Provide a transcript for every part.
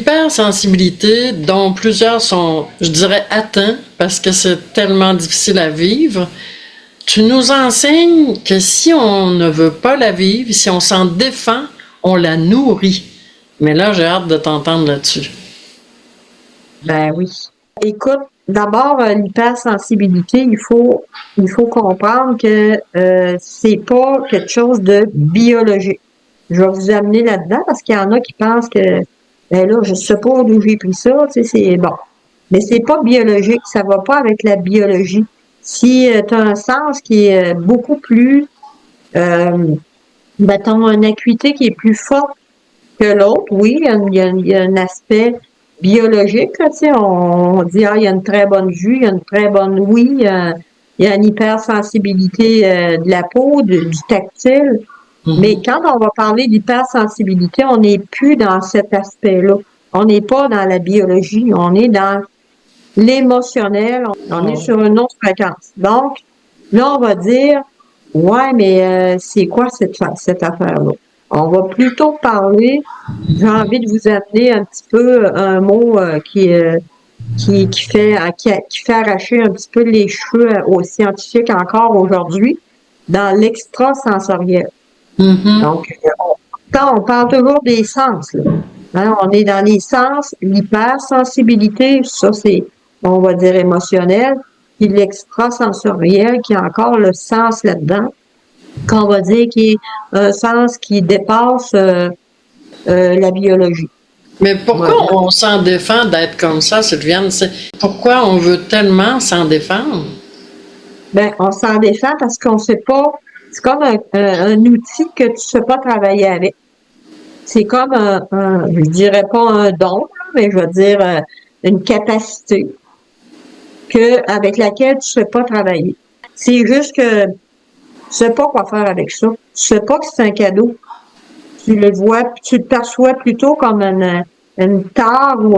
l'hypersensibilité dont plusieurs sont, je dirais, atteints parce que c'est tellement difficile à vivre, tu nous enseignes que si on ne veut pas la vivre, si on s'en défend, on la nourrit. Mais là, j'ai hâte de t'entendre là-dessus. Ben oui. Écoute, d'abord, l'hypersensibilité, il faut comprendre que c'est pas quelque chose de biologique. Je vais vous amener là-dedans parce qu'il y en a qui pensent que ben là, je sais pas d'où j'ai pris ça, tu sais, c'est bon. Mais c'est pas biologique, ça va pas avec la biologie. Si tu as un sens qui est beaucoup plus euh, mettons, une acuité qui est plus forte que l'autre, oui, il y a un aspect biologique, là, tu sais, on dit, ah, il y a une très bonne vue, il y a une très bonne ouïe, il y a une hypersensibilité de la peau, du tactile. Mais Mhm. quand on va parler d'hypersensibilité, on n'est plus dans cet aspect-là. On n'est pas dans la biologie, on est dans l'émotionnel, on est Oh. sur une autre fréquence. Donc, là, on va dire, ouais, mais c'est quoi cette affaire-là? On va plutôt parler, j'ai envie de vous amener un petit peu un mot qui fait arracher un petit peu les cheveux aux scientifiques encore aujourd'hui, dans l'extrasensoriel. Mhm. Donc, quand on parle toujours des sens, là. Hein, on est dans les sens, l'hypersensibilité, ça c'est, on va dire émotionnel, puis l'extrasensoriel qui a encore le sens là-dedans, qu'on va dire qui est un sens qui dépasse la biologie. Mais pourquoi Voilà. on s'en défend d'être comme ça, Sylviane? Pourquoi on veut tellement s'en défendre? Ben, on s'en défend parce qu'on sait pas, c'est comme un outil que tu sais pas travailler avec. C'est comme je dirais pas un don, là, mais je veux dire une capacité avec laquelle tu sais pas travailler. C'est juste que tu sais pas quoi faire avec ça. Tu sais pas que c'est un cadeau. Tu le vois, tu le perçois plutôt comme une tare ou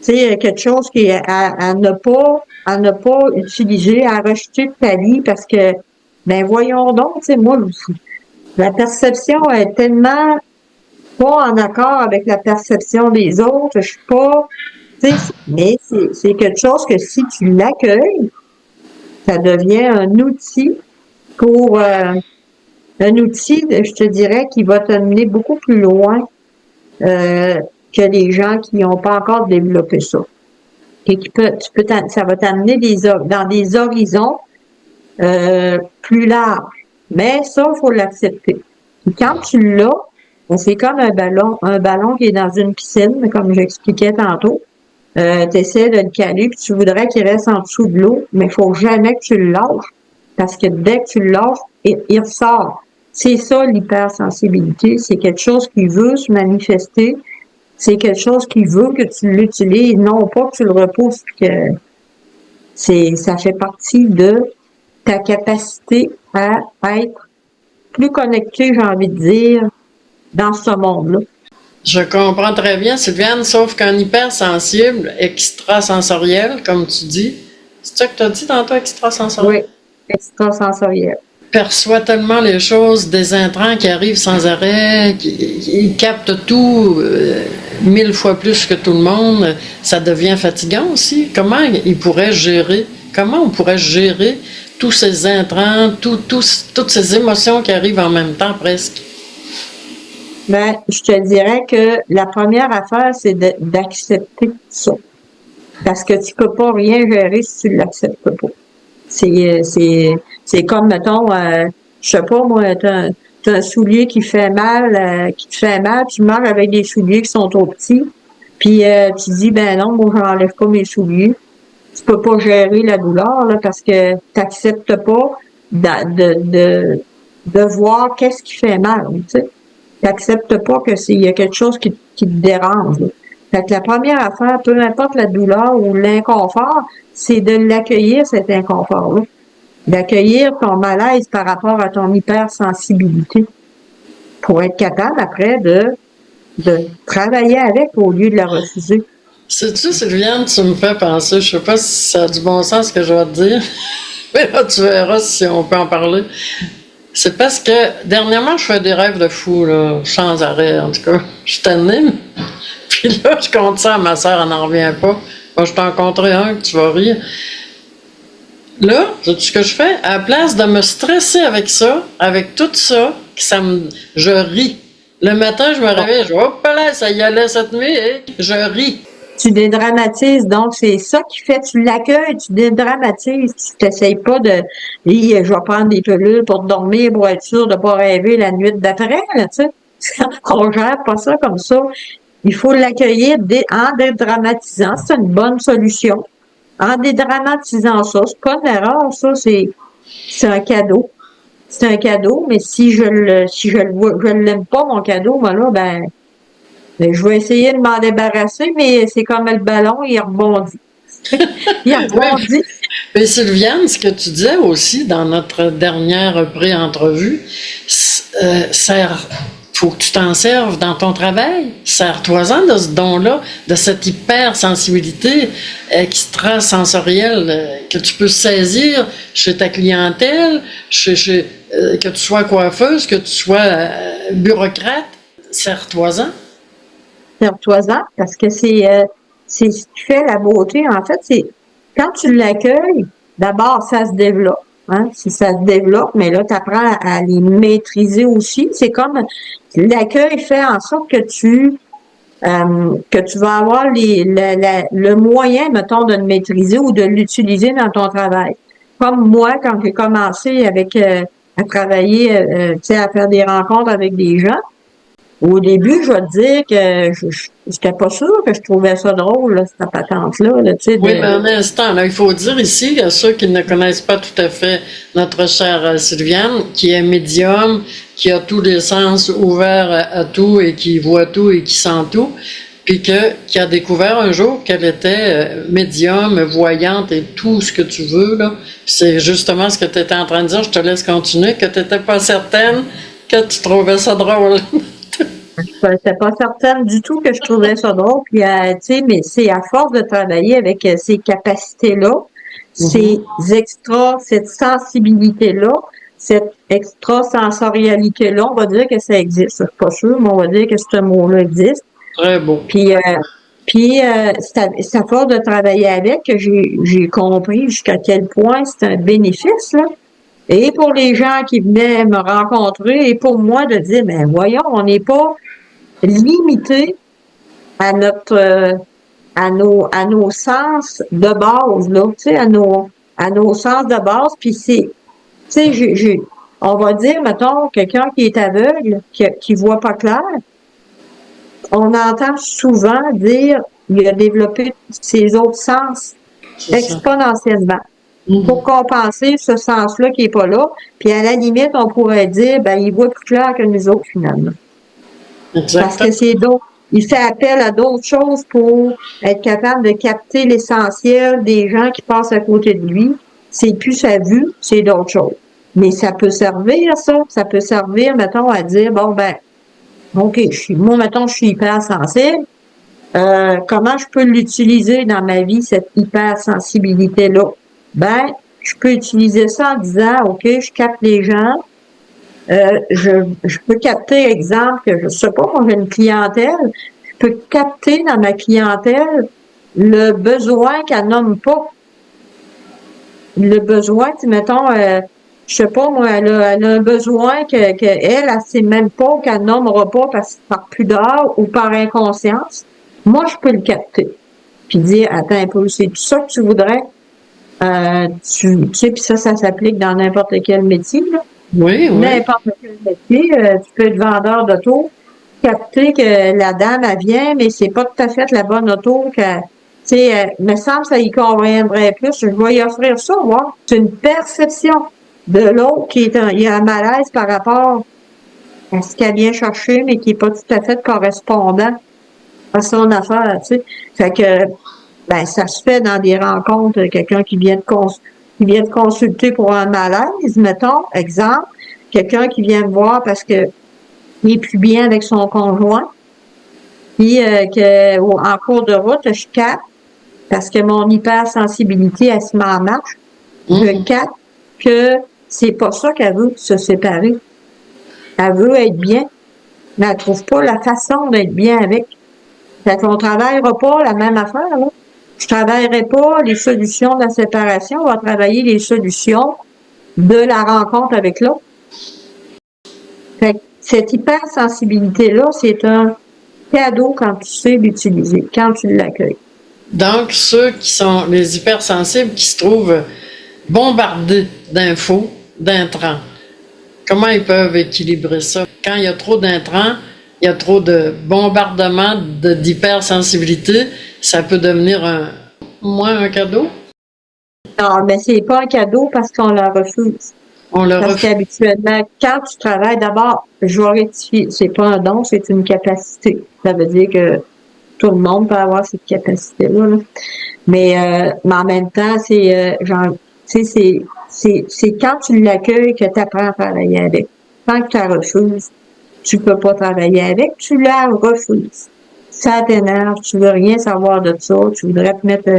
tu sais, quelque chose qui est à ne pas utiliser, à rejeter de ta vie parce que, ben voyons donc, tu sais, moi, la perception est tellement pas en accord avec la perception des autres. Je suis pas, tu sais, mais c'est quelque chose que si tu l'accueilles, ça devient pour, un outil, je te dirais, qui va t'amener beaucoup plus loin euh, que les gens qui n'ont pas encore développé ça. Et ça va t'amener dans des horizons plus larges. Mais ça, il faut l'accepter. Puis quand tu l'as, ben, c'est comme un ballon qui est dans une piscine, comme j'expliquais tantôt. Tu essaies de le caler, puis tu voudrais qu'il reste en dessous de l'eau, mais il faut jamais que tu le lâches. Parce que dès que tu le lâches, il ressort. C'est ça l'hypersensibilité. C'est quelque chose qui veut se manifester. C'est quelque chose qui veut que tu l'utilises, non pas que tu le repousses, puis que ça fait partie de ta capacité à être plus connecté, j'ai envie de dire, dans ce monde-là. Je comprends très bien, Sylviane, sauf qu'un hypersensible, extrasensoriel, comme tu dis, c'est ça que tu as dit tantôt, extrasensoriel? Oui, extrasensoriel. Perçoit tellement les choses, des intrants qui arrivent sans arrêt, il capte tout 1000 fois plus que tout le monde, ça devient fatigant aussi. Comment on pourrait gérer tous ces intrants, toutes ces émotions qui arrivent en même temps presque? Ben, je te dirais que la première affaire, c'est d'accepter ça. Parce que tu peux pas rien gérer si tu l'acceptes pas. C'est comme, mettons, je sais pas, moi, t'as un soulier qui te fait mal, tu marches avec des souliers qui sont trop petits, puis tu dis, ben non, moi, j'enlève pas mes souliers. Tu peux pas gérer la douleur, là, parce que t'acceptes pas de voir qu'est-ce qui fait mal, tu sais. T'acceptes pas il y a quelque chose qui te dérange, là. Fait que la première affaire, peu importe la douleur ou l'inconfort, c'est de l'accueillir, cet inconfort-là. D'accueillir ton malaise par rapport à ton hypersensibilité pour être capable après de travailler avec au lieu de la refuser. Sais-tu, Sylviane, tu me fais penser, je sais pas si ça a du bon sens ce que je vais te dire, mais là, tu verras si on peut en parler. C'est parce que dernièrement, je fais des rêves de fou, là, sans arrêt, en tout cas. Je suis tannée. Puis Puis là, je compte ça à ma sœur, elle n'en revient pas. Moi, je t'en rencontré un, que tu vas rire. Là, sais-tu ce que je fais? À la place de me stresser avec ça, avec tout ça, je ris. Le matin, je me réveille, je dis, hop là, ça y allait cette nuit, et je ris. Tu dédramatises, donc c'est ça qui fait, tu l'accueilles, tu dédramatises, tu t'essayes pas de, je vais prendre des pilules pour dormir, pour être sûr de pas rêver la nuit d'après, là, tu sais. On gère pas ça comme ça. Il faut l'accueillir en dédramatisant, c'est une bonne solution. En dédramatisant ça, c'est pas une erreur, ça, c'est un cadeau. C'est un cadeau, mais si je l'aime pas, mon cadeau, moi là, ben, je vais essayer de m'en débarrasser, mais c'est comme le ballon, il rebondit. Il rebondit. Mais Sylviane, ce que tu disais aussi dans notre dernière pré-entrevue, faut que tu t'en serves dans ton travail. Sers-toi-en de ce don-là, de cette hypersensibilité extrasensorielle que tu peux saisir chez ta clientèle, que tu sois coiffeuse, que tu sois bureaucrate. Sers-toi-en. Sers-toi-en, parce que c'est ce qui fait la beauté. En fait, c'est quand tu l'accueilles, d'abord, ça se développe. Hein? Si ça se développe, mais là, tu apprends à les maîtriser aussi. C'est comme l'accueil fait en sorte que tu vas avoir le moyen, mettons, de le maîtriser ou de l'utiliser dans ton travail. Comme moi, quand j'ai commencé à travailler, tu sais, à faire des rencontres avec des gens, au début, je vais te dire que j'étais pas sûre que je trouvais ça drôle, là, cette patente-là, là, tu sais. Oui, mais un instant, là, il faut dire ici, à ceux qui ne connaissent pas tout à fait notre chère Sylviane, qui est médium, qui a tous les sens ouverts à tout et qui voit tout et qui sent tout, puis qui a découvert un jour qu'elle était médium, voyante et tout ce que tu veux, là. C'est justement ce que tu étais en train de dire, je te laisse continuer, que tu n'étais pas certaine que tu trouvais ça drôle. Je n'étais pas certaine du tout que je trouvais ça drôle. Puis, tu sais, mais c'est à force de travailler avec ces capacités-là, cette sensibilité-là, cette extrasensorialité-là, on va dire que ça existe. Je suis pas sûre, mais on va dire que ce mot-là existe. Très beau. Puis c'est à force de travailler avec que j'ai compris jusqu'à quel point c'est un bénéfice, là. Et pour les gens qui venaient me rencontrer, et pour moi de dire, mais voyons, on n'est pas limité à à nos sens de base, là, tu sais, à nos sens de base. Puis tu sais, on va dire, mettons, quelqu'un qui est aveugle, qui voit pas clair, on entend souvent dire il a développé ses autres sens exponentiellement. Pour compenser ce sens-là qui est pas là. Puis à la limite, on pourrait dire, ben, il voit plus clair que nous autres, finalement. Exactement. Parce que c'est d'autres. Il fait appel à d'autres choses pour être capable de capter l'essentiel des gens qui passent à côté de lui. C'est plus sa vue, c'est d'autres choses. Mais ça peut servir, ça. Ça peut servir, mettons, à dire, bon, ben, OK, moi, mettons, je suis hypersensible. Comment je peux l'utiliser dans ma vie, cette hypersensibilité-là? Ben, je peux utiliser ça en disant, OK, je capte les gens. Je peux capter, exemple, que je sais pas, moi j'ai une clientèle, je peux capter dans ma clientèle le besoin qu'elle nomme pas. Le besoin, mettons, je sais pas, moi, elle a un besoin elle sait même pas qu'elle nommera pas par pudeur ou par inconscience. Moi, je peux le capter. Puis dire, attends un peu, c'est tout ça que tu voudrais. Tu sais, puis ça s'applique dans n'importe quel métier, là. Oui, oui. N'importe quel métier, tu peux être vendeur d'auto, capter que la dame, elle vient, mais c'est pas tout à fait la bonne auto tu sais, me semble que ça y conviendrait plus. Je vais y offrir ça, moi. C'est une perception de l'autre il y a un malaise par rapport à ce qu'elle vient chercher, mais qui est pas tout à fait correspondant à son affaire, tu sais. Fait que, ben, ça se fait dans des rencontres, quelqu'un qui vient de consulter pour un malaise, mettons, exemple, quelqu'un qui vient me voir parce que il est plus bien avec son conjoint, puis en cours de route, je capte, parce que mon hypersensibilité, elle se met en marche, je capte que c'est pas ça qu'elle veut, se séparer. Elle veut être bien, mais elle trouve pas la façon d'être bien avec. Fait qu'on travaillera pas la même affaire, là. Je travaillerai pas les solutions de la séparation, on va travailler les solutions de la rencontre avec l'autre. Fait que cette hypersensibilité-là, c'est un cadeau quand tu sais l'utiliser, quand tu l'accueilles. Donc, ceux qui sont les hypersensibles qui se trouvent bombardés d'infos, d'intrants, comment ils peuvent équilibrer ça? Quand il y a trop d'intrants, il y a trop de bombardement d'hypersensibilité, ça peut devenir moins un cadeau? Non, mais c'est pas un cadeau parce qu'on le refuse. On le Parce refuse. qu'habituellement, quand tu travailles, d'abord, je vais rectifier, c'est pas un don, c'est une capacité. Ça veut dire que tout le monde peut avoir cette capacité-là, là. Mais en même temps, tu sais, c'est quand tu l'accueilles que tu apprends à travailler avec. Tant que tu la refuses, tu peux pas travailler avec, tu la refuses. Ça t'énerve, tu veux rien savoir de ça, tu voudrais te mettre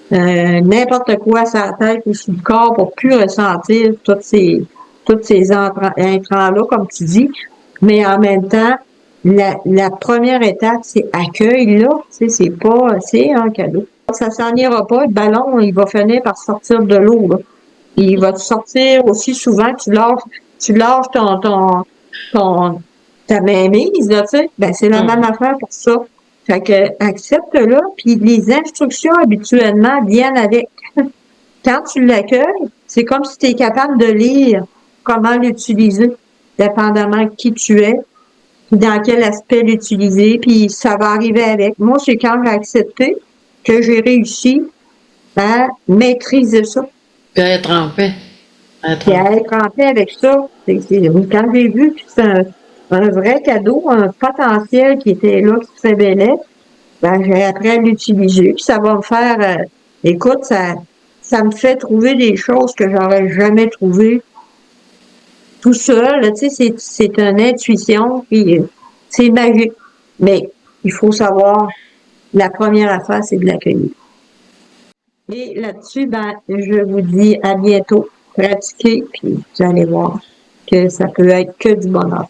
n'importe quoi sur la tête ou sur le corps pour plus ressentir tous ces intrants-là, comme tu dis. Mais en même temps, la première étape, c'est accueil, là. Tu sais, c'est un cadeau. Ça s'en ira pas. Le ballon, il va finir par sortir de l'eau, là. Il va te sortir aussi souvent que tu lâches ta mainmise, là, tu sais. Ben, c'est la même affaire pour ça. Fait que, accepte-le, puis les instructions habituellement viennent avec. Quand tu l'accueilles, c'est comme si tu es capable de lire comment l'utiliser, dépendamment de qui tu es, puis dans quel aspect l'utiliser, puis ça va arriver avec. Moi, c'est quand j'ai accepté que j'ai réussi à maîtriser ça, Puis être en paix. Être puis en à être en paix avec ça. Quand j'ai vu que c'est un vrai cadeau, un potentiel qui était là, qui se révélait, ben, j'ai appris à l'utiliser, puis ça va me faire, écoute, ça me fait trouver des choses que j'aurais jamais trouvées tout seul, là, tu sais, c'est une intuition, puis c'est magique. Mais il faut savoir, la première affaire, c'est de l'accueillir. Et là-dessus, ben, je vous dis à bientôt. Pratiquez, puis vous allez voir que ça peut être que du bonheur.